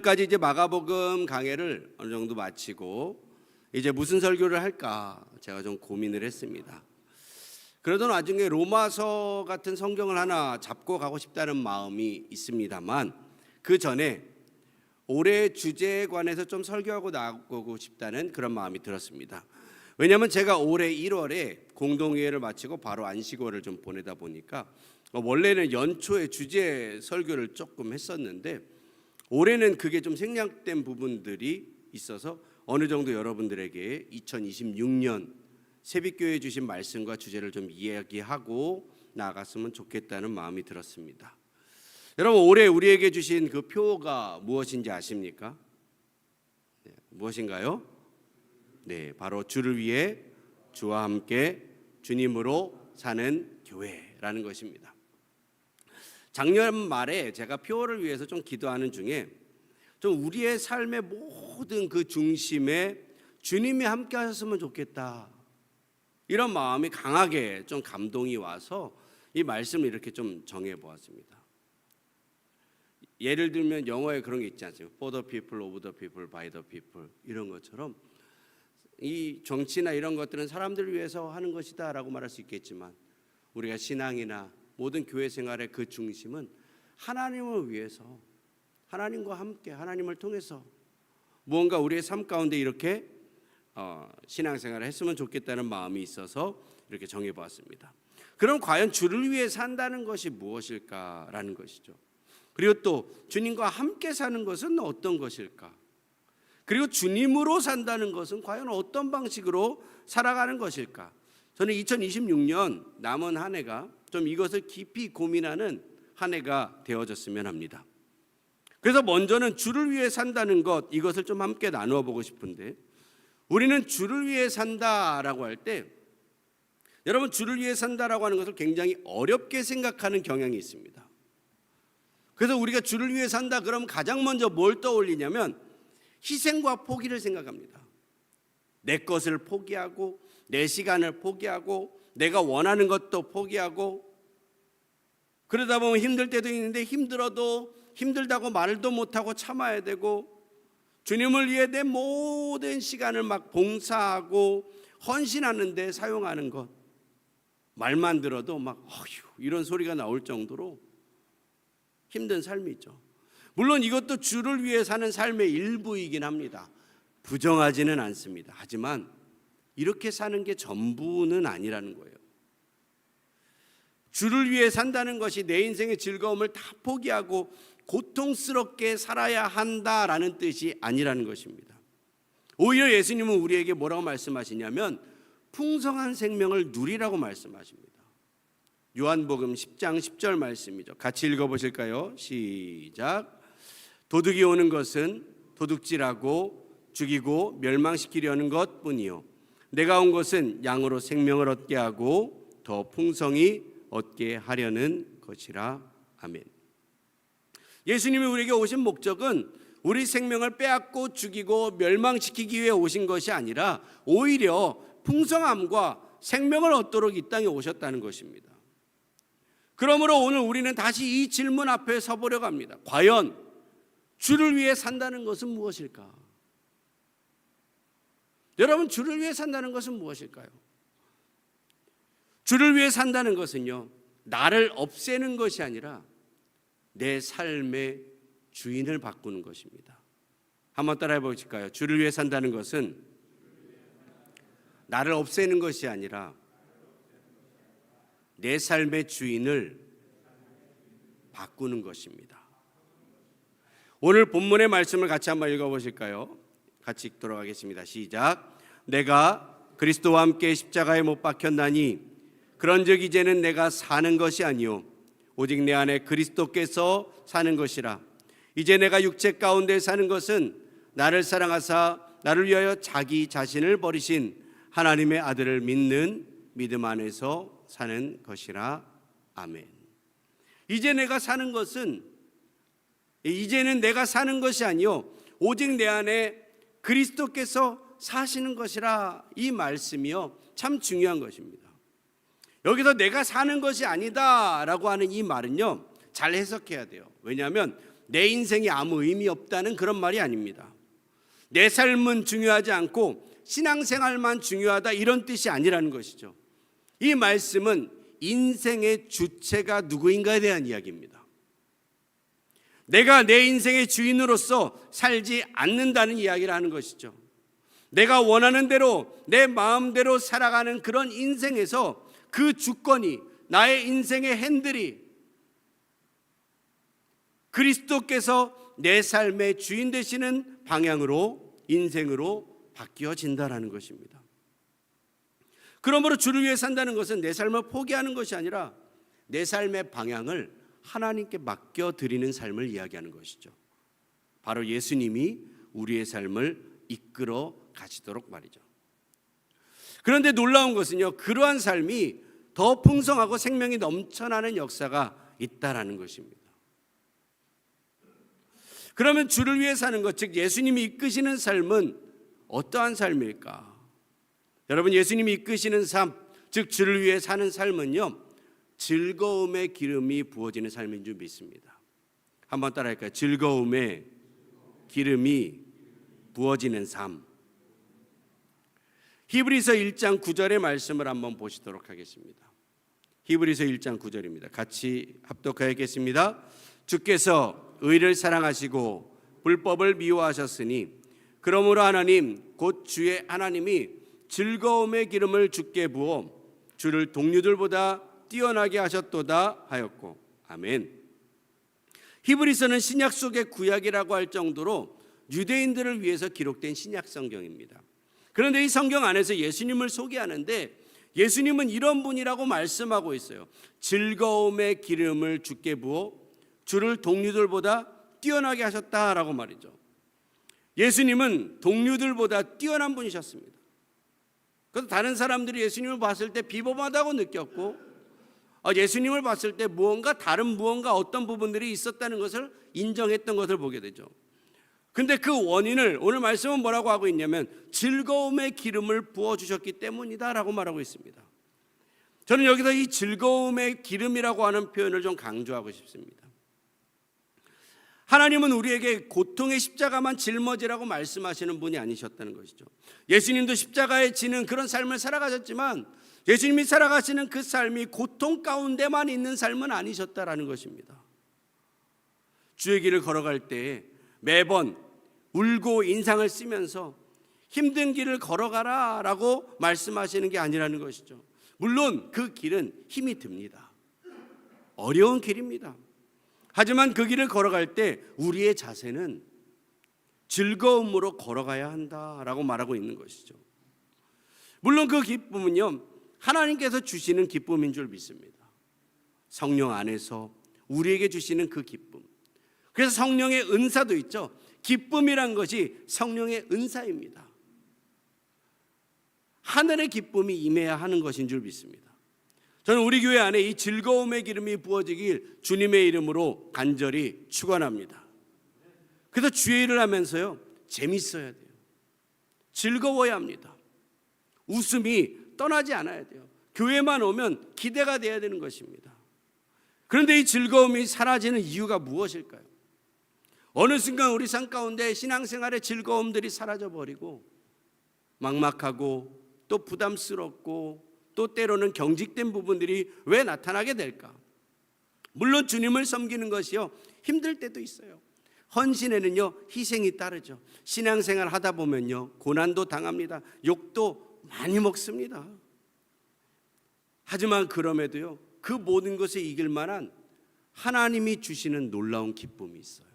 까지 이제 마가복음 강해를 어느 정도 마치고 이제 무슨 설교를 할까 제가 좀 고민을 했습니다. 그러던 와중에 로마서 같은 성경을 하나 잡고 가고 싶다는 마음이 있습니다만 그 전에 올해 주제에 관해서 좀 설교하고 나가고 싶다는 그런 마음이 들었습니다. 왜냐하면 제가 올해 1월에 공동회의를 마치고 바로 안식월을 좀 보내다 보니까 원래는 연초에 주제 설교를 조금 했었는데 올해는 그게 좀 생략된 부분들이 있어서 어느 정도 여러분들에게 2026년 새빛교회에 주신 말씀과 주제를 좀 이야기하고 나아갔으면 좋겠다는 마음이 들었습니다. 여러분, 올해 우리에게 주신 그 표가 무엇인지 아십니까? 네, 무엇인가요? 네, 바로 주를 위해 주와 함께 주님으로 사는 교회라는 것입니다. 작년 말에 제가 표를 위해서 좀 기도하는 중에 좀 우리의 삶의 모든 그 중심에 주님이 함께 하셨으면 좋겠다, 이런 마음이 강하게 좀 감동이 와서 이 말씀을 이렇게 좀 정해 보았습니다. 예를 들면 영어에 그런 게 있지 않습니까? For the people, of the people, by the people, 이런 것처럼 이 정치나 이런 것들은 사람들을 위해서 하는 것이다 라고 말할 수 있겠지만 우리가 신앙이나 모든 교회 생활의 그 중심은 하나님을 위해서, 하나님과 함께, 하나님을 통해서 무언가 우리의 삶 가운데 이렇게 신앙생활을 했으면 좋겠다는 마음이 있어서 이렇게 정해보았습니다. 그럼 과연 주를 위해 산다는 것이 무엇일까라는 것이죠. 그리고 또 주님과 함께 사는 것은 어떤 것일까? 그리고 주님으로 산다는 것은 과연 어떤 방식으로 살아가는 것일까? 저는 2026년 남은 한 해가 좀 이것을 깊이 고민하는 한 해가 되어졌으면 합니다. 그래서 먼저는 주를 위해 산다는 것, 이것을 좀 함께 나누어 보고 싶은데, 우리는 주를 위해 산다라고 할 때 여러분, 주를 위해 산다라고 하는 것을 굉장히 어렵게 생각하는 경향이 있습니다. 그래서 우리가 주를 위해 산다 그러면 가장 먼저 뭘 떠올리냐면 희생과 포기를 생각합니다. 내 것을 포기하고 내 시간을 포기하고 내가 원하는 것도 포기하고, 그러다 보면 힘들 때도 있는데 힘들어도 힘들다고 말도 못하고 참아야 되고, 주님을 위해 내 모든 시간을 막 봉사하고 헌신하는 데 사용하는 것, 말만 들어도 막 어휴 이런 소리가 나올 정도로 힘든 삶이죠. 물론 이것도 주를 위해 사는 삶의 일부이긴 합니다. 부정하지는 않습니다. 하지만 이렇게 사는 게 전부는 아니라는 거예요. 주를 위해 산다는 것이 내 인생의 즐거움을 다 포기하고 고통스럽게 살아야 한다라는 뜻이 아니라는 것입니다. 오히려 예수님은 우리에게 뭐라고 말씀하시냐면 풍성한 생명을 누리라고 말씀하십니다. 요한복음 10장 10절 말씀이죠. 같이 읽어보실까요? 시작. 도둑이 오는 것은 도둑질하고 죽이고 멸망시키려는 것뿐이요 내가 온 것은 양으로 생명을 얻게 하고 더 풍성히 얻게 하려는 것이라. 아멘. 예수님이 우리에게 오신 목적은 우리 생명을 빼앗고 죽이고 멸망시키기 위해 오신 것이 아니라 오히려 풍성함과 생명을 얻도록 이 땅에 오셨다는 것입니다. 그러므로 오늘 우리는 다시 이 질문 앞에 서보려고 합니다. 과연 주를 위해 산다는 것은 무엇일까? 여러분, 주를 위해 산다는 것은 무엇일까요? 주를 위해 산다는 것은요, 나를 없애는 것이 아니라 내 삶의 주인을 바꾸는 것입니다. 한번 따라해 보실까요? 주를 위해 산다는 것은 나를 없애는 것이 아니라 내 삶의 주인을 바꾸는 것입니다. 오늘 본문의 말씀을 같이 한번 읽어보실까요? 같이 읽도록 하겠습니다. 시작. 내가 그리스도와 함께 십자가에 못 박혔나니 그런즉 이제는 내가 사는 것이 아니요 오직 내 안에 그리스도께서 사는 것이라. 이제 내가 육체 가운데 사는 것은 나를 사랑하사 나를 위하여 자기 자신을 버리신 하나님의 아들을 믿는 믿음 안에서 사는 것이라. 아멘. 이제는 내가 사는 것이 아니요 오직 내 안에 그리스도께서 사시는 것이라. 이 말씀이요 참 중요한 것입니다. 여기서 내가 사는 것이 아니다라고 하는 이 말은요 잘 해석해야 돼요. 왜냐하면 내 인생이 아무 의미 없다는 그런 말이 아닙니다. 내 삶은 중요하지 않고 신앙생활만 중요하다 이런 뜻이 아니라는 것이죠. 이 말씀은 인생의 주체가 누구인가에 대한 이야기입니다. 내가 내 인생의 주인으로서 살지 않는다는 이야기를 하는 것이죠. 내가 원하는 대로 내 마음대로 살아가는 그런 인생에서 그 주권이, 나의 인생의 핸들이 그리스도께서 내 삶의 주인 되시는 방향으로, 인생으로 바뀌어진다라는 것입니다. 그러므로 주를 위해 산다는 것은 내 삶을 포기하는 것이 아니라 내 삶의 방향을 하나님께 맡겨드리는 삶을 이야기하는 것이죠. 바로 예수님이 우리의 삶을 이끌어 가시도록 말이죠. 그런데 놀라운 것은요, 그러한 삶이 더 풍성하고 생명이 넘쳐나는 역사가 있다라는 것입니다. 그러면 주를 위해 사는 것, 즉 예수님이 이끄시는 삶은 어떠한 삶일까? 여러분, 예수님이 이끄시는 삶, 즉 주를 위해 사는 삶은요, 즐거움의 기름이 부어지는 삶인 줄 믿습니다. 한번 따라할까요? 즐거움의 기름이 부어지는 삶. 히브리서 1장 9절의 말씀을 한번 보시도록 하겠습니다. 히브리서 1장 9절입니다. 같이 합독하여 읽겠습니다. 주께서 의를 사랑하시고 불법을 미워하셨으니 그러므로 하나님 곧 주의 하나님이 즐거움의 기름을 주께 부어 주를 동료들보다 뛰어나게 하셨도다 하였고. 아멘. 히브리서는 신약 속의 구약이라고 할 정도로 유대인들을 위해서 기록된 신약 성경입니다. 그런데 이 성경 안에서 예수님을 소개하는데 예수님은 이런 분이라고 말씀하고 있어요. 즐거움의 기름을 주께 부어 주를 동료들보다 뛰어나게 하셨다라고 말이죠. 예수님은 동료들보다 뛰어난 분이셨습니다. 그래서 다른 사람들이 예수님을 봤을 때 비범하다고 느꼈고, 예수님을 봤을 때 다른 무언가 어떤 부분들이 있었다는 것을 인정했던 것을 보게 되죠. 근데 그 원인을 오늘 말씀은 뭐라고 하고 있냐면 즐거움의 기름을 부어주셨기 때문이다라고 말하고 있습니다. 저는 여기서 이 즐거움의 기름이라고 하는 표현을 좀 강조하고 싶습니다. 하나님은 우리에게 고통의 십자가만 짊어지라고 말씀하시는 분이 아니셨다는 것이죠. 예수님도 십자가에 지는 그런 삶을 살아가셨지만 예수님이 살아가시는 그 삶이 고통 가운데만 있는 삶은 아니셨다라는 것입니다. 주의 길을 걸어갈 때 매번 울고 인상을 쓰면서 힘든 길을 걸어가라 라고 말씀하시는 게 아니라는 것이죠. 물론 그 길은 힘이 듭니다. 어려운 길입니다. 하지만 그 길을 걸어갈 때 우리의 자세는 즐거움으로 걸어가야 한다라고 말하고 있는 것이죠. 물론 그 기쁨은요, 하나님께서 주시는 기쁨인 줄 믿습니다. 성령 안에서 우리에게 주시는 그 기쁨. 그래서 성령의 은사도 있죠. 기쁨이란 것이 성령의 은사입니다. 하늘의 기쁨이 임해야 하는 것인 줄 믿습니다. 저는 우리 교회 안에 이 즐거움의 기름이 부어지길 주님의 이름으로 간절히 축원합니다. 그래서 주의 일을 하면서요, 재밌어야 돼요. 즐거워야 합니다. 웃음이 떠나지 않아야 돼요. 교회만 오면 기대가 돼야 되는 것입니다. 그런데 이 즐거움이 사라지는 이유가 무엇일까요? 어느 순간 우리 삶 가운데 신앙생활의 즐거움들이 사라져버리고 막막하고 또 부담스럽고 또 때로는 경직된 부분들이 왜 나타나게 될까? 물론 주님을 섬기는 것이요, 힘들 때도 있어요. 헌신에는요, 희생이 따르죠. 신앙생활 하다 보면요, 고난도 당합니다. 욕도 많이 먹습니다. 하지만 그럼에도요, 그 모든 것을 이길 만한 하나님이 주시는 놀라운 기쁨이 있어요.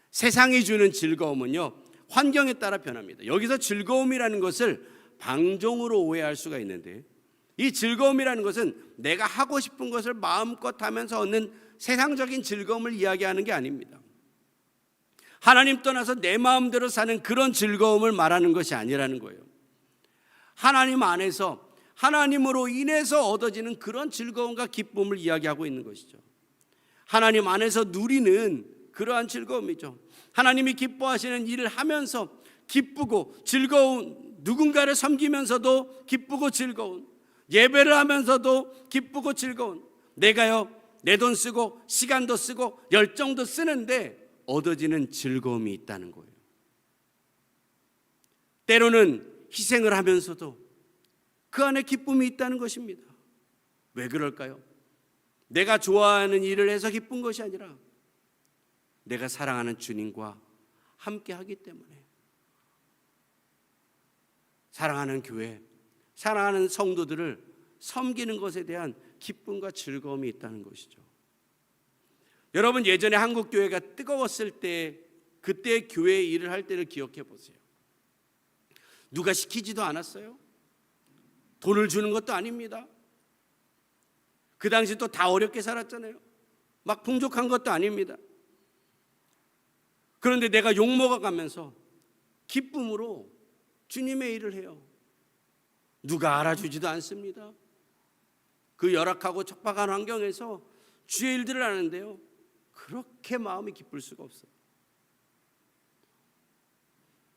세상이 주는 즐거움은요, 환경에 따라 변합니다. 여기서 즐거움이라는 것을 방종으로 오해할 수가 있는데, 이 즐거움이라는 것은 내가 하고 싶은 것을 마음껏 하면서 얻는 세상적인 즐거움을 이야기하는 게 아닙니다. 하나님 떠나서 내 마음대로 사는 그런 즐거움을 말하는 것이 아니라는 거예요. 하나님 안에서 하나님으로 인해서 얻어지는 그런 즐거움과 기쁨을 이야기하고 있는 것이죠. 하나님 안에서 누리는 그러한 즐거움이죠. 하나님이 기뻐하시는 일을 하면서 기쁘고 즐거운, 누군가를 섬기면서도 기쁘고 즐거운, 예배를 하면서도 기쁘고 즐거운, 내가요 내 돈 쓰고 시간도 쓰고 열정도 쓰는데 얻어지는 즐거움이 있다는 거예요. 때로는 희생을 하면서도 그 안에 기쁨이 있다는 것입니다. 왜 그럴까요? 내가 좋아하는 일을 해서 기쁜 것이 아니라 내가 사랑하는 주님과 함께 하기 때문에, 사랑하는 교회, 사랑하는 성도들을 섬기는 것에 대한 기쁨과 즐거움이 있다는 것이죠. 여러분, 예전에 한국 교회가 뜨거웠을 때 그때 교회 일을 할 때를 기억해 보세요. 누가 시키지도 않았어요. 돈을 주는 것도 아닙니다. 그 당시 또 다 어렵게 살았잖아요. 막 풍족한 것도 아닙니다. 그런데 내가 욕먹어가면서 기쁨으로 주님의 일을 해요. 누가 알아주지도 않습니다. 그 열악하고 척박한 환경에서 주의 일들을 하는데요, 그렇게 마음이 기쁠 수가 없어요.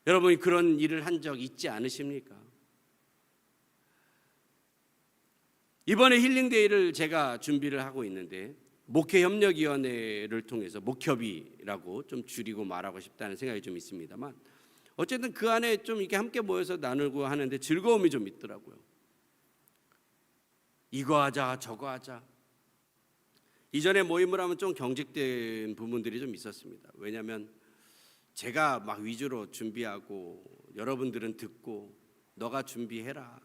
여러분이 그런 일을 한 적 있지 않으십니까? 이번에 힐링데이를 제가 준비를 하고 있는데, 목회협력위원회를 통해서 목협이라고 좀 줄이고 말하고 싶다는 생각이 좀 있습니다만, 어쨌든 그 안에 좀 이렇게 함께 모여서 나누고 하는데 즐거움이 좀 있더라고요. 이거 하자 저거 하자. 이전에 모임을 하면 좀 경직된 부분들이 좀 있었습니다. 왜냐하면 제가 막 위주로 준비하고 여러분들은 듣고 너가 준비해라,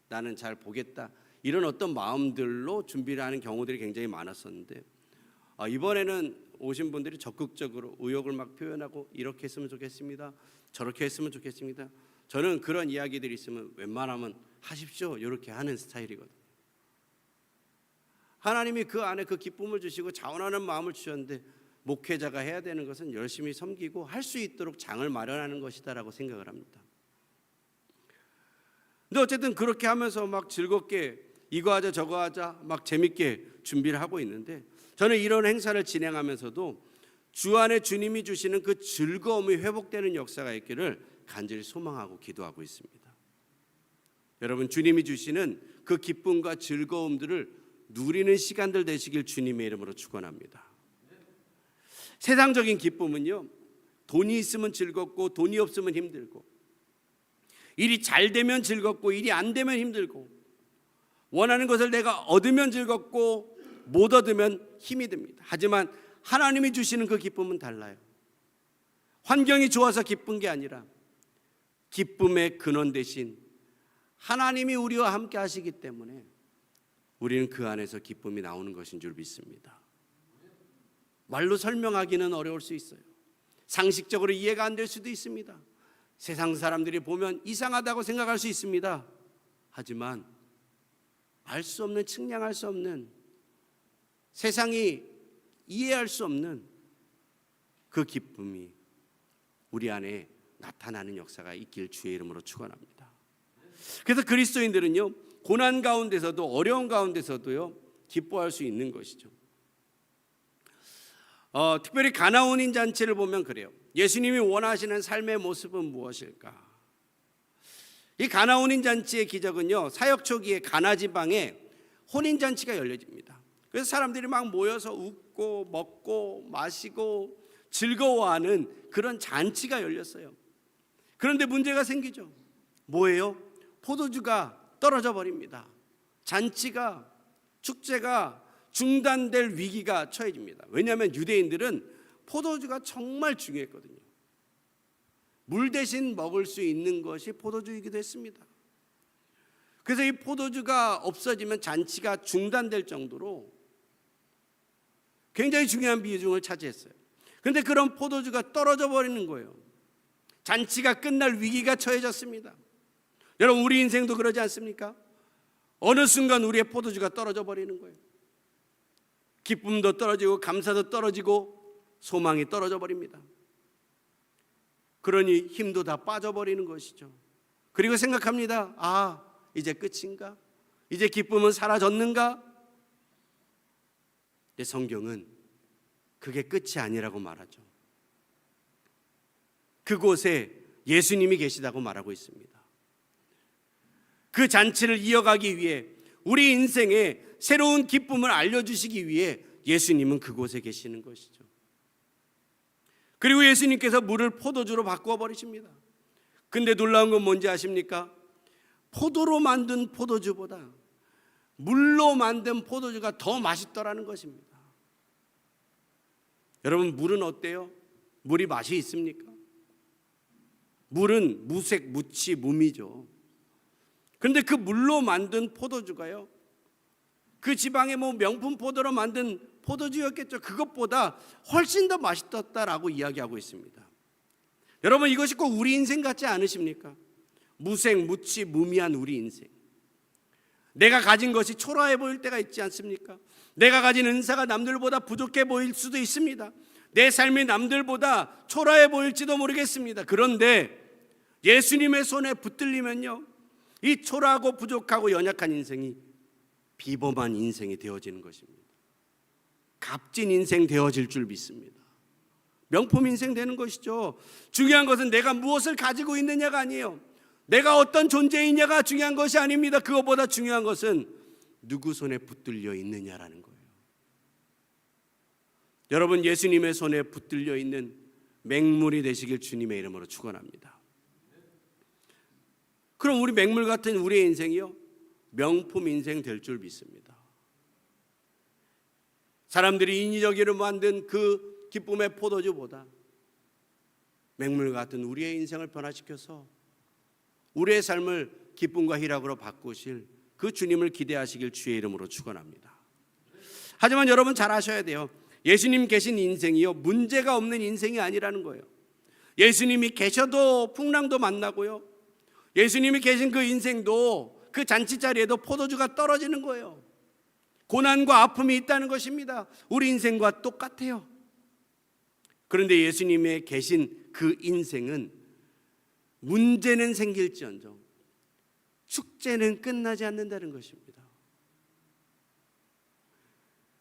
나는 잘 보겠다, 이런 어떤 마음들로 준비를 하는 경우들이 굉장히 많았었는데, 이번에는 오신 분들이 적극적으로 의욕을 막 표현하고 이렇게 했으면 좋겠습니다, 저렇게 했으면 좋겠습니다. 저는 그런 이야기들이 있으면 웬만하면 하십시오 이렇게 하는 스타일이거든요. 하나님이 그 안에 그 기쁨을 주시고 자원하는 마음을 주셨는데, 목회자가 해야 되는 것은 열심히 섬기고 할 수 있도록 장을 마련하는 것이다라고 생각을 합니다. 근데 어쨌든 그렇게 하면서 막 즐겁게 이거 하자 저거 하자 막 재밌게 준비를 하고 있는데, 저는 이런 행사를 진행하면서도 주 안에 주님이 주시는 그 즐거움이 회복되는 역사가 있기를 간절히 소망하고 기도하고 있습니다. 여러분, 주님이 주시는 그 기쁨과 즐거움들을 누리는 시간들 되시길 주님의 이름으로 축원합니다. 세상적인 기쁨은요, 돈이 있으면 즐겁고 돈이 없으면 힘들고, 일이 잘 되면 즐겁고 일이 안 되면 힘들고, 원하는 것을 내가 얻으면 즐겁고 못 얻으면 힘이 듭니다. 하지만 하나님이 주시는 그 기쁨은 달라요. 환경이 좋아서 기쁜 게 아니라 기쁨의 근원 대신 하나님이 우리와 함께 하시기 때문에 우리는 그 안에서 기쁨이 나오는 것인 줄 믿습니다. 말로 설명하기는 어려울 수 있어요. 상식적으로 이해가 안 될 수도 있습니다. 세상 사람들이 보면 이상하다고 생각할 수 있습니다. 하지만 알 수 없는, 측량할 수 없는, 세상이 이해할 수 없는 그 기쁨이 우리 안에 나타나는 역사가 있길 주의 이름으로 축원합니다. 그래서 그리스도인들은요, 고난 가운데서도 어려운 가운데서도요 기뻐할 수 있는 것이죠. 특별히 가나운인 잔치를 보면 그래요. 예수님이 원하시는 삶의 모습은 무엇일까? 이 가나운인 잔치의 기적은요, 사역 초기에 가나 지방에 혼인 잔치가 열려집니다. 그래서 사람들이 막 모여서 웃고 먹고 마시고 즐거워하는 그런 잔치가 열렸어요. 그런데 문제가 생기죠. 뭐예요? 포도주가 떨어져 버립니다. 잔치가, 축제가 중단될 위기가 처해집니다. 왜냐하면 유대인들은 포도주가 정말 중요했거든요. 물 대신 먹을 수 있는 것이 포도주이기도 했습니다. 그래서 이 포도주가 없어지면 잔치가 중단될 정도로 굉장히 중요한 비중을 차지했어요. 그런데 그런 포도주가 떨어져 버리는 거예요. 잔치가 끝날 위기가 처해졌습니다. 여러분, 우리 인생도 그러지 않습니까? 어느 순간 우리의 포도주가 떨어져 버리는 거예요. 기쁨도 떨어지고 감사도 떨어지고 소망이 떨어져 버립니다. 그러니 힘도 다 빠져버리는 것이죠. 그리고 생각합니다. 이제 끝인가? 이제 기쁨은 사라졌는가? 근데 성경은 그게 끝이 아니라고 말하죠. 그곳에 예수님이 계시다고 말하고 있습니다. 그 잔치를 이어가기 위해, 우리 인생에 새로운 기쁨을 알려주시기 위해 예수님은 그곳에 계시는 것이죠. 그리고 예수님께서 물을 포도주로 바꾸어 버리십니다. 근데 놀라운 건 뭔지 아십니까? 포도로 만든 포도주보다 물로 만든 포도주가 더 맛있더라는 것입니다. 여러분, 물은 어때요? 물이 맛이 있습니까? 물은 무색, 무치, 무미죠. 그런데 그 물로 만든 포도주가요, 그 지방의 명품 포도로 만든 포도주였겠죠. 그것보다 훨씬 더 맛있었다라고 이야기하고 있습니다. 여러분, 이것이 꼭 우리 인생 같지 않으십니까? 무색, 무치, 무미한 우리 인생. 내가 가진 것이 초라해 보일 때가 있지 않습니까? 내가 가진 은사가 남들보다 부족해 보일 수도 있습니다. 내 삶이 남들보다 초라해 보일지도 모르겠습니다. 그런데 예수님의 손에 붙들리면요, 이 초라하고 부족하고 연약한 인생이 비범한 인생이 되어지는 것입니다. 값진 인생 되어질 줄 믿습니다. 명품 인생 되는 것이죠. 중요한 것은 내가 무엇을 가지고 있느냐가 아니에요. 내가 어떤 존재이냐가 중요한 것이 아닙니다. 그것보다 중요한 것은 누구 손에 붙들려 있느냐라는 거예요. 여러분, 예수님의 손에 붙들려 있는 맹물이 되시길 주님의 이름으로 축원합니다. 그럼 우리 맹물 같은 우리의 인생이요, 명품 인생 될 줄 믿습니다. 사람들이 인위적으로 만든 그 기쁨의 포도주보다 맹물 같은 우리의 인생을 변화시켜서 우리의 삶을 기쁨과 희락으로 바꾸실 그 주님을 기대하시길 주의 이름으로 축원합니다. 하지만 여러분, 잘 아셔야 돼요. 예수님 계신 인생이요, 문제가 없는 인생이 아니라는 거예요. 예수님이 계셔도 풍랑도 만나고요, 예수님이 계신 그 인생도, 그 잔치자리에도 포도주가 떨어지는 거예요. 고난과 아픔이 있다는 것입니다. 우리 인생과 똑같아요. 그런데 예수님의 계신 그 인생은 문제는 생길지언정 축제는 끝나지 않는다는 것입니다.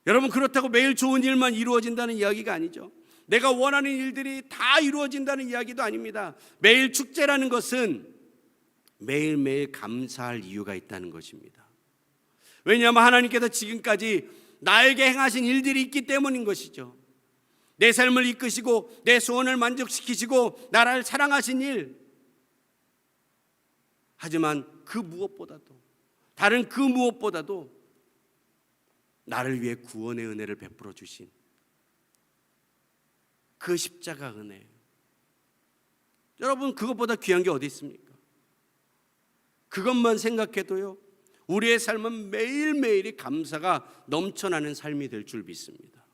여러분, 그렇다고 매일 좋은 일만 이루어진다는 이야기가 아니죠. 내가 원하는 일들이 다 이루어진다는 이야기도 아닙니다. 매일 축제라는 것은 매일매일 감사할 이유가 있다는 것입니다. 왜냐하면 하나님께서 지금까지 나에게 행하신 일들이 있기 때문인 것이죠. 내 삶을 이끄시고 내 소원을 만족시키시고 나를 사랑하신 일. 하지만 그 무엇보다도, 다른 그 무엇보다도 나를 위해 구원의 은혜를 베풀어 주신 그 십자가 은혜. 여러분, 그것보다 귀한 게 어디 있습니까? 그것만 생각해도요, 우리의 삶은 매일매일이 감사가 넘쳐나는 삶이 될 줄 믿습니다.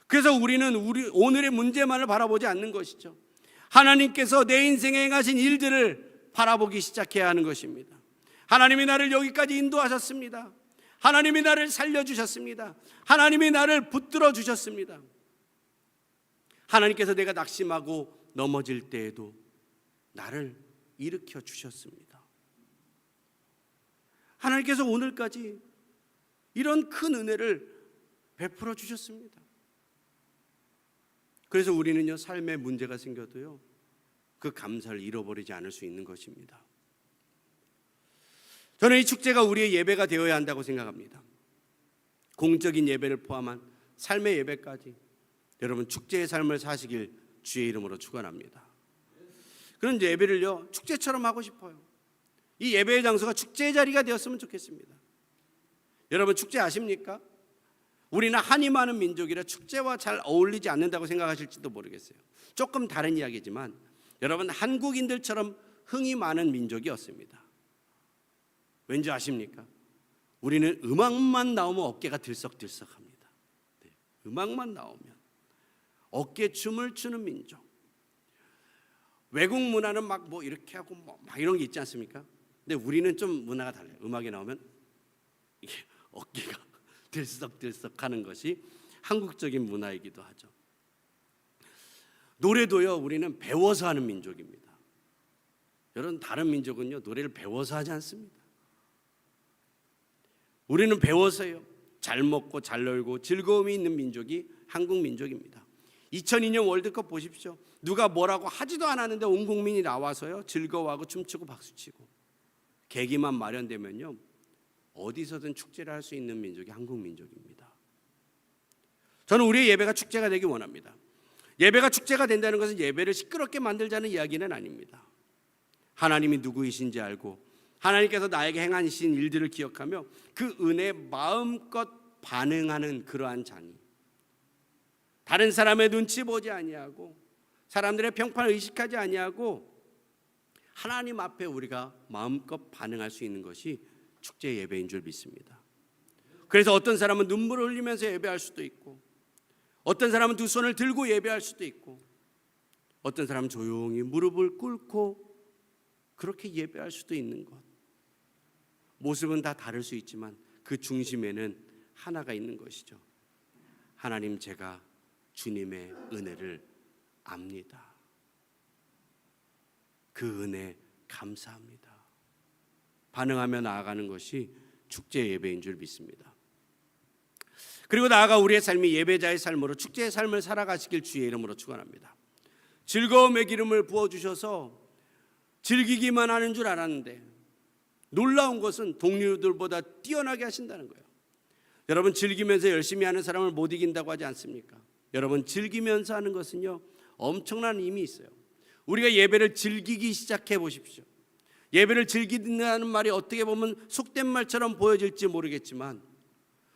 그래서 우리는 오늘의 문제만을 바라보지 않는 것이죠. 하나님께서 내 인생에 행하신 일들을 바라보기 시작해야 하는 것입니다. 하나님이 나를 여기까지 인도하셨습니다. 하나님이 나를 살려주셨습니다. 하나님이 나를 붙들어 주셨습니다. 하나님께서 내가 낙심하고 넘어질 때에도 나를 일으켜 주셨습니다. 하나님께서 오늘까지 이런 큰 은혜를 베풀어 주셨습니다. 그래서 우리는요, 삶에 문제가 생겨도요, 그 감사를 잃어버리지 않을 수 있는 것입니다. 저는 이 축제가 우리의 예배가 되어야 한다고 생각합니다. 공적인 예배를 포함한 삶의 예배까지 여러분, 축제의 삶을 사시길 주의 이름으로 축원합니다. 그런 예배를요, 축제처럼 하고 싶어요. 이 예배의 장소가 축제의 자리가 되었으면 좋겠습니다. 여러분, 축제 아십니까? 우리는 한이 많은 민족이라 축제와 잘 어울리지 않는다고 생각하실지도 모르겠어요. 조금 다른 이야기지만 여러분, 한국인들처럼 흥이 많은 민족이었습니다. 왠지 아십니까? 우리는 음악만 나오면 어깨가 들썩들썩합니다. 네, 음악만 나오면 어깨 춤을 추는 민족. 외국 문화는 막 이렇게 하고 막 이런 게 있지 않습니까? 근데 우리는 좀 문화가 달라요. 음악이 나오면 이게 어깨가 들썩들썩하는 것이 한국적인 문화이기도 하죠. 노래도요, 우리는 배워서 하는 민족입니다. 여러분, 다른 민족은요, 노래를 배워서 하지 않습니다. 우리는 배워서요, 잘 먹고 잘 놀고 즐거움이 있는 민족이 한국 민족입니다. 2002년 월드컵 보십시오. 누가 뭐라고 하지도 않았는데 온 국민이 나와서요, 즐거워하고 춤추고 박수치고, 계기만 마련되면요, 어디서든 축제를 할 수 있는 민족이 한국 민족입니다. 저는 우리의 예배가 축제가 되기 원합니다. 예배가 축제가 된다는 것은 예배를 시끄럽게 만들자는 이야기는 아닙니다. 하나님이 누구이신지 알고 하나님께서 나에게 행하신 일들을 기억하며 그 은혜에 마음껏 반응하는 그러한 자니, 다른 사람의 눈치 보지 아니하고 사람들의 평판을 의식하지 아니하고 하나님 앞에 우리가 마음껏 반응할 수 있는 것이 축제 예배인 줄 믿습니다. 그래서 어떤 사람은 눈물을 흘리면서 예배할 수도 있고, 어떤 사람은 두 손을 들고 예배할 수도 있고, 어떤 사람은 조용히 무릎을 꿇고 그렇게 예배할 수도 있는 것. 모습은 다 다를 수 있지만 그 중심에는 하나가 있는 것이죠. 하나님, 제가 주님의 은혜를 압니다. 그 은혜 감사합니다. 반응하며 나아가는 것이 축제 예배인 줄 믿습니다. 그리고 나아가 우리의 삶이 예배자의 삶으로 축제의 삶을 살아가시길 주의 이름으로 축원합니다. 즐거움의 기름을 부어주셔서 즐기기만 하는 줄 알았는데 놀라운 것은 동료들보다 뛰어나게 하신다는 거예요. 여러분, 즐기면서 열심히 하는 사람을 못 이긴다고 하지 않습니까? 여러분, 즐기면서 하는 것은요, 엄청난 힘이 있어요. 우리가 예배를 즐기기 시작해 보십시오. 예배를 즐긴다는 말이 어떻게 보면 속된 말처럼 보여질지 모르겠지만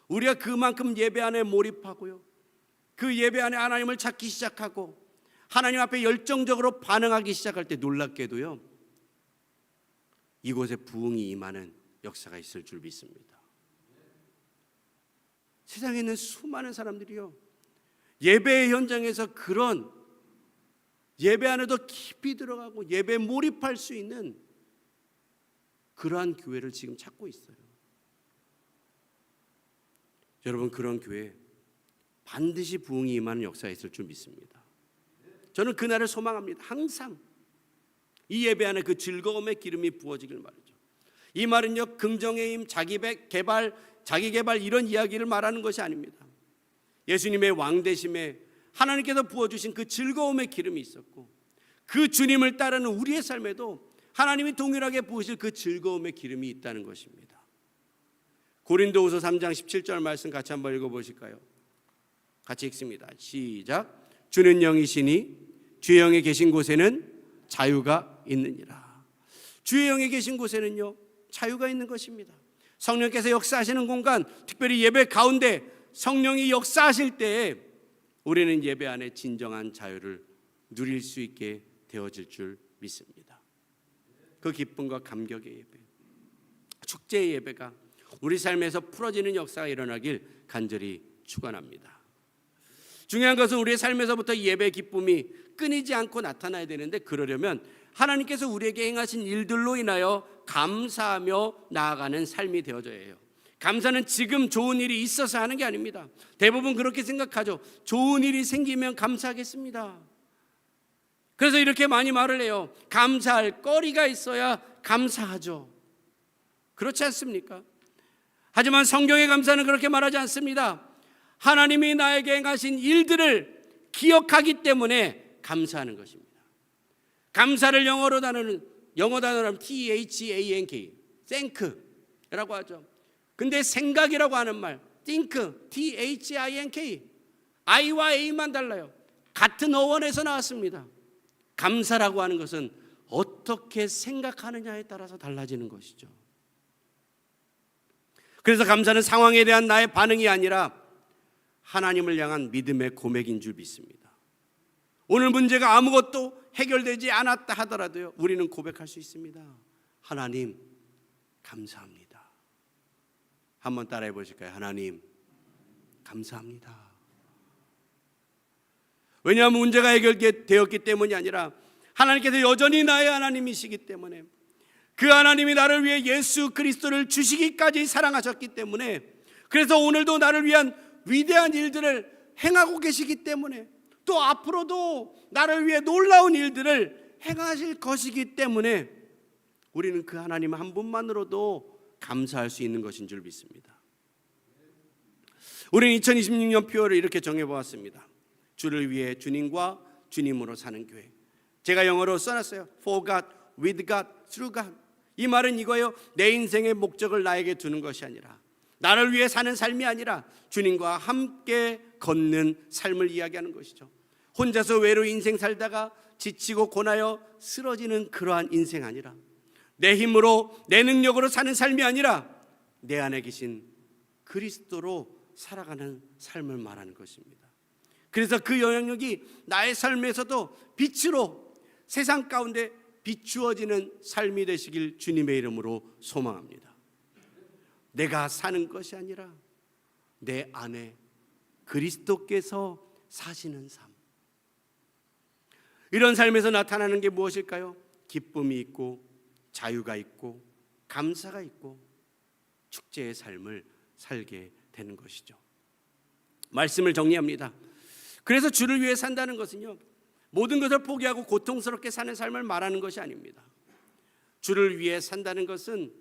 우리가 그만큼 예배 안에 몰입하고요, 그 예배 안에 하나님을 찾기 시작하고 하나님 앞에 열정적으로 반응하기 시작할 때 놀랍게도요, 이곳에 부흥이 임하는 역사가 있을 줄 믿습니다. 세상에 있는 수많은 사람들이요, 예배의 현장에서 그런 예배 안에 더 깊이 들어가고 예배에 몰입할 수 있는 그러한 교회를 지금 찾고 있어요. 여러분, 그런 교회 반드시 부흥이 임하는 역사가 있을 줄 믿습니다. 저는 그날을 소망합니다. 항상 이 예배 안에 그 즐거움의 기름이 부어지길 말이죠. 이 말은요, 긍정의 힘, 자기 개발 이런 이야기를 말하는 것이 아닙니다. 예수님의 왕되심에 하나님께서 부어주신 그 즐거움의 기름이 있었고, 그 주님을 따르는 우리의 삶에도 하나님이 동일하게 부으실 그 즐거움의 기름이 있다는 것입니다. 고린도후서 3장 17절 말씀 같이 한번 읽어보실까요? 같이 읽습니다. 시작. 주는 영이시니 주의 영에 계신 곳에는 자유가 있느니라. 주의 영에 계신 곳에는요, 자유가 있는 것입니다. 성령께서 역사하시는 공간, 특별히 예배 가운데 성령이 역사하실 때에 우리는 예배 안에 진정한 자유를 누릴 수 있게 되어질 줄 믿습니다. 그 기쁨과 감격의 예배, 축제의 예배가 우리 삶에서 풀어지는 역사가 일어나길 간절히 축원합니다. 중요한 것은 우리의 삶에서부터 예배의 기쁨이 끊이지 않고 나타나야 되는데, 그러려면 하나님께서 우리에게 행하신 일들로 인하여 감사하며 나아가는 삶이 되어져야 해요. 감사는 지금 좋은 일이 있어서 하는 게 아닙니다. 대부분 그렇게 생각하죠. 좋은 일이 생기면 감사하겠습니다. 그래서 이렇게 많이 말을 해요. 감사할 거리가 있어야 감사하죠. 그렇지 않습니까? 하지만 성경의 감사는 그렇게 말하지 않습니다. 하나님이 나에게 행하신 일들을 기억하기 때문에 감사하는 것입니다. 감사를 영어 단어로 THANK, thank라고 하죠. 근데 생각이라고 하는 말, think, THINK, I와 A만 달라요. 같은 어원에서 나왔습니다. 감사라고 하는 것은 어떻게 생각하느냐에 따라서 달라지는 것이죠. 그래서 감사는 상황에 대한 나의 반응이 아니라 하나님을 향한 믿음의 고백인 줄 믿습니다. 오늘 문제가 아무것도 해결되지 않았다 하더라도요, 우리는 고백할 수 있습니다. 하나님, 감사합니다. 한번 따라해 보실까요? 하나님, 감사합니다. 왜냐하면 문제가 해결되었기 때문이 아니라 하나님께서 여전히 나의 하나님이시기 때문에, 그 하나님이 나를 위해 예수 그리스도를 주시기까지 사랑하셨기 때문에, 그래서 오늘도 나를 위한 위대한 일들을 행하고 계시기 때문에, 또 앞으로도 나를 위해 놀라운 일들을 행하실 것이기 때문에 우리는 그 하나님 한 분만으로도 감사할 수 있는 것인 줄 믿습니다. 우리는 2026년 표어를 이렇게 정해보았습니다. 주를 위해 주님과 주님으로 사는 교회. 제가 영어로 써놨어요. For God, with God, through God. 이 말은 이거예요. 내 인생의 목적을 나에게 두는 것이 아니라, 나를 위해 사는 삶이 아니라 주님과 함께 걷는 삶을 이야기하는 것이죠. 혼자서 외로운 인생 살다가 지치고 고나여 쓰러지는 그러한 인생 아니라, 내 힘으로 내 능력으로 사는 삶이 아니라 내 안에 계신 그리스도로 살아가는 삶을 말하는 것입니다. 그래서 그 영향력이 나의 삶에서도 빛으로 세상 가운데 비추어지는 삶이 되시길 주님의 이름으로 소망합니다. 내가 사는 것이 아니라 내 안에 그리스도께서 사시는 삶. 이런 삶에서 나타나는 게 무엇일까요? 기쁨이 있고 자유가 있고 감사가 있고 축제의 삶을 살게 되는 것이죠. 말씀을 정리합니다. 그래서 주를 위해 산다는 것은요, 모든 것을 포기하고 고통스럽게 사는 삶을 말하는 것이 아닙니다. 주를 위해 산다는 것은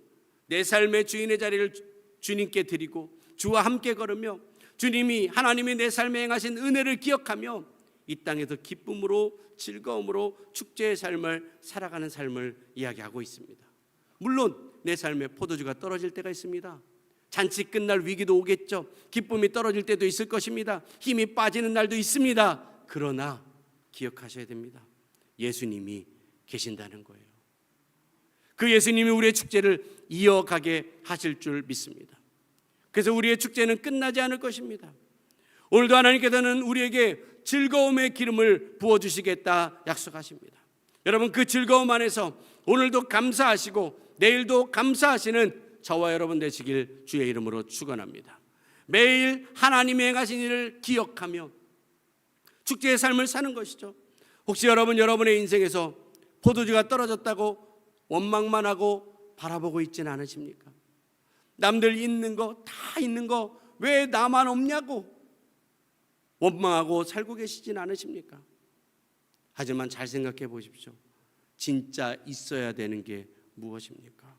내 삶의 주인의 자리를 주님께 드리고 주와 함께 걸으며 주님이, 하나님이 내 삶에 행하신 은혜를 기억하며 이 땅에서 기쁨으로 즐거움으로 축제의 삶을 살아가는 삶을 이야기하고 있습니다. 물론 내 삶에 포도주가 떨어질 때가 있습니다. 잔치 끝날 위기도 오겠죠. 기쁨이 떨어질 때도 있을 것입니다. 힘이 빠지는 날도 있습니다. 그러나 기억하셔야 됩니다. 예수님이 계신다는 거예요. 그 예수님이 우리의 축제를 이어가게 하실 줄 믿습니다. 그래서 우리의 축제는 끝나지 않을 것입니다. 오늘도 하나님께서는 우리에게 즐거움의 기름을 부어주시겠다 약속하십니다. 여러분, 그 즐거움 안에서 오늘도 감사하시고 내일도 감사하시는 저와 여러분 되시길 주의 이름으로 축원합니다. 매일 하나님의 행하신 일을 기억하며 축제의 삶을 사는 것이죠. 혹시 여러분의 인생에서 포도주가 떨어졌다고 원망만 하고 바라보고 있지는 않으십니까? 남들 있는 거 다 있는 거 왜 나만 없냐고 원망하고 살고 계시진 않으십니까? 하지만 잘 생각해 보십시오. 진짜 있어야 되는 게 무엇입니까?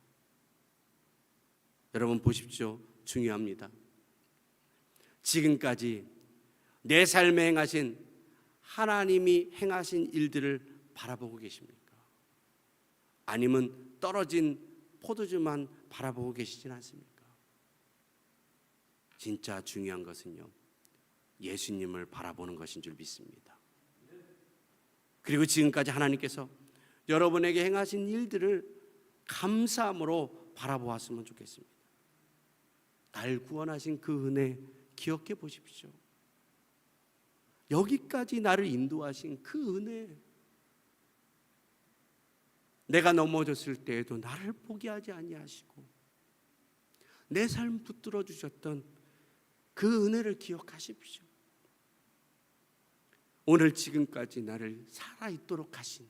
여러분 보십시오. 중요합니다. 지금까지 내 삶에 행하신 하나님이 행하신 일들을 바라보고 계십니까? 아니면 떨어진 포도주만 바라보고 계시진 않습니까? 진짜 중요한 것은요, 예수님을 바라보는 것인 줄 믿습니다. 그리고 지금까지 하나님께서 여러분에게 행하신 일들을 감사함으로 바라보았으면 좋겠습니다. 날 구원하신 그 은혜 기억해 보십시오. 여기까지 나를 인도하신 그 은혜, 내가 넘어졌을 때에도 나를 포기하지 아니하시고 내 삶 붙들어 주셨던 그 은혜를 기억하십시오. 오늘 지금까지 나를 살아있도록 하신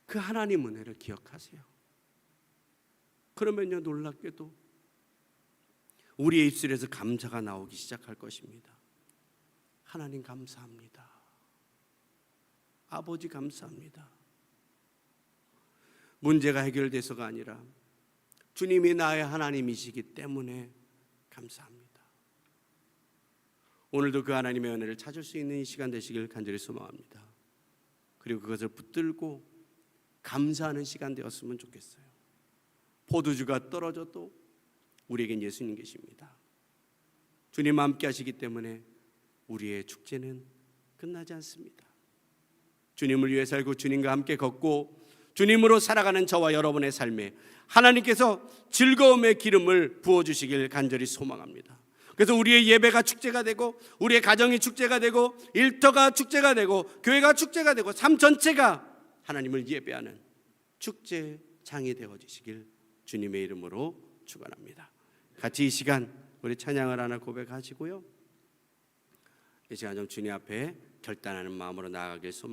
그 하나님 은혜를 기억하세요. 그러면요, 놀랍게도 우리의 입술에서 감사가 나오기 시작할 것입니다. 하나님 감사합니다. 아버지 감사합니다. 문제가 해결돼서가 아니라 주님이 나의 하나님이시기 때문에 감사합니다. 오늘도 그 하나님의 은혜를 찾을 수 있는 이 시간 되시길 간절히 소망합니다. 그리고 그것을 붙들고 감사하는 시간 되었으면 좋겠어요. 포도주가 떨어져도 우리에겐 예수님 계십니다. 주님 함께 하시기 때문에 우리의 축제는 끝나지 않습니다. 주님을 위해 살고 주님과 함께 걷고 주님으로 살아가는 저와 여러분의 삶에 하나님께서 즐거움의 기름을 부어주시길 간절히 소망합니다. 그래서 우리의 예배가 축제가 되고 우리의 가정이 축제가 되고 일터가 축제가 되고 교회가 축제가 되고 삶 전체가 하나님을 예배하는 축제장이 되어주시길 주님의 이름으로 축원합니다. 같이 이 시간 우리 찬양을 하나 고백하시고요, 이 시간 좀 주님 앞에 결단하는 마음으로 나아가길 소망합니다.